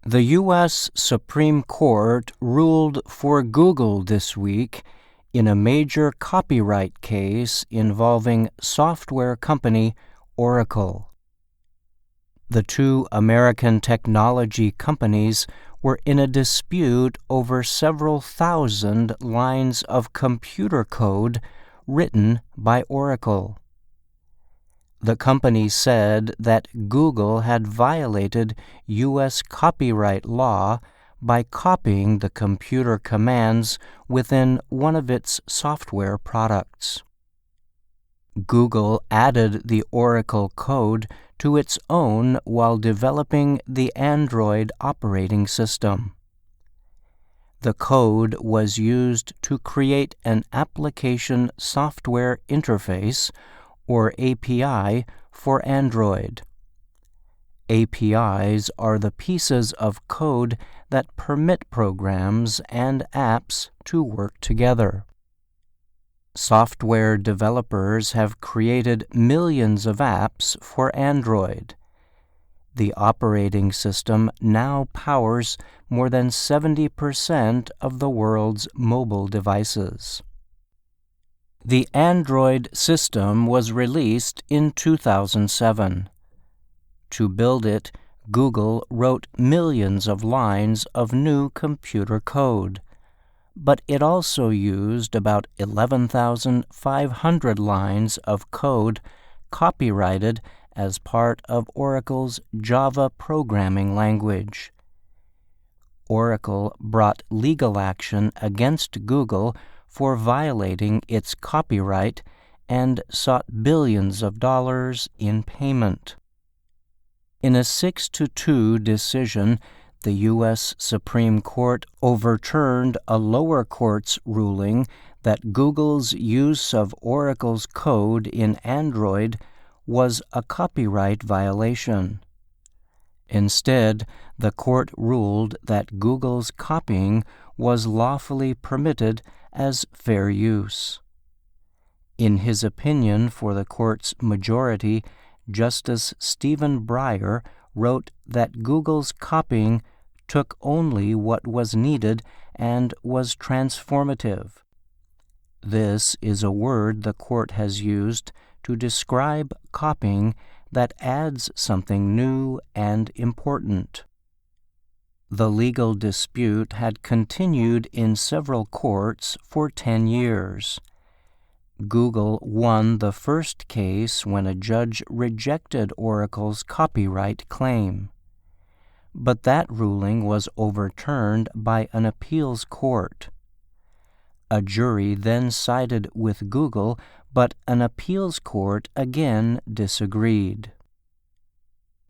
The U.S. Supreme Court ruled for Google this week in a major copyright case involving software company Oracle. The two American technology companies were in a dispute over several thousand lines of computer code written by Oracle. The company said that Google had violated U.S. copyright law by copying the computer commands within one of its software products. Google added the Oracle code to its own while developing the Android operating system. The code was used to create an application software interface, or API, for Android. APIs are the pieces of code that permit programs and apps to work together. Software developers have created millions of apps for Android. The operating system now powers more than 70% of the world's mobile devices. The Android system was released in 2007. To build it, Google wrote millions of lines of new computer code, but it also used about 11,500 lines of code copyrighted as part of Oracle's Java programming language. Oracle brought legal action against Google for violating its copyright and sought billions of dollars in payment. In a 6-2 decision, the U.S. Supreme Court overturned a lower court's ruling that Google's use of Oracle's code in Android was a copyright violation. Instead, the court ruled that Google's copying was lawfully permitted as fair use. In his opinion for the court's majority, Justice Stephen Breyer wrote that Google's copying took only what was needed and was transformative. This is a word the court has used to describe copying that adds something new and important. The legal dispute had continued in several courts for 10 years. Google won the first case when a judge rejected Oracle's copyright claim. But that ruling was overturned by an appeals court. A jury then sided with Google, but an appeals court again disagreed.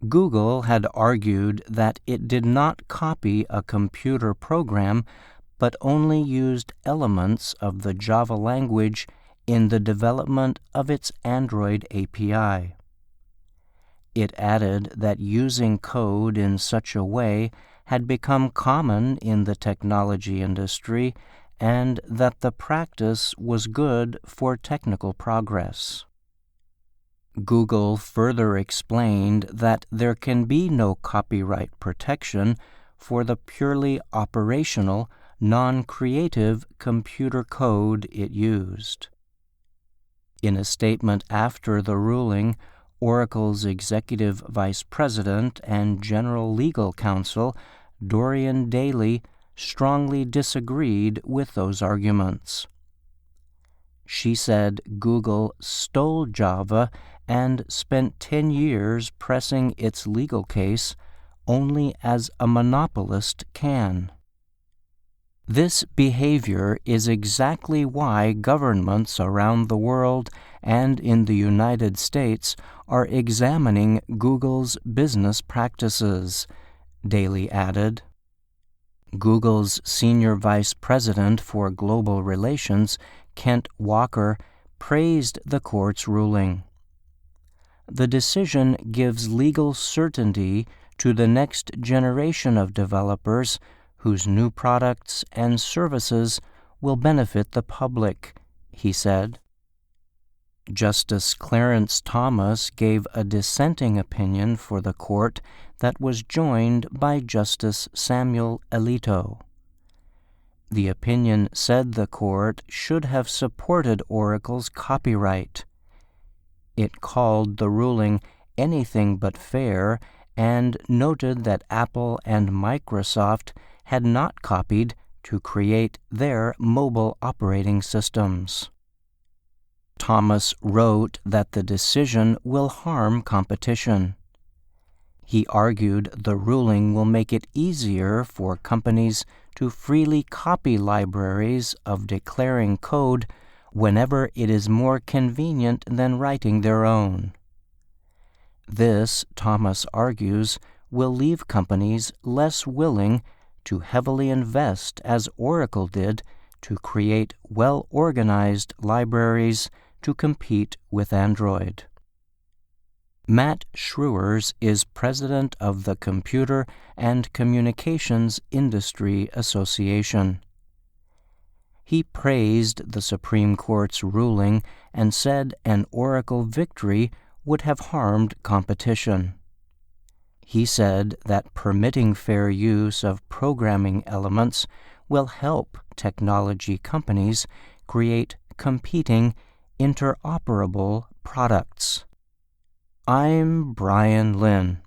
Google had argued that it did not copy a computer program, but only used elements of the Java language in the development of its Android API. It added that using code in such a way had become common in the technology industry and that the practice was good for technical progress. Google further explained that there can be no copyright protection for the purely operational, non-creative computer code it used. In a statement after the ruling, Oracle's Executive Vice President and General Legal Counsel, Dorian Daley, strongly disagreed with those arguments. She said Google stole Java and spent 10 years pressing its legal case only as a monopolist can. This behavior is exactly why governments around the world and in the United States are examining Google's business practices, Daley added. Google's Senior Vice President for Global Relations, Kent Walker, praised the court's ruling. The decision gives legal certainty to the next generation of developers whose new products and services will benefit the public, he said. Justice Clarence Thomas gave a dissenting opinion for the court that was joined by Justice Samuel Alito. The opinion said the court should have supported Oracle's copyright. It called the ruling anything but fair and noted that Apple and Microsoft had not copied to create their mobile operating systems. Thomas wrote that the decision will harm competition. He argued the ruling will make it easier for companies to freely copy libraries of declaring code whenever it is more convenient than writing their own. This, Thomas argues, will leave companies less willing to heavily invest as Oracle did to create well-organized libraries to compete with Android. Matt Schruers is president of the Computer and Communications Industry Association. He praised the Supreme Court's ruling and said an Oracle victory would have harmed competition. He said that permitting fair use of programming elements will help technology companies create competing, interoperable products. I'm Brian Lynn.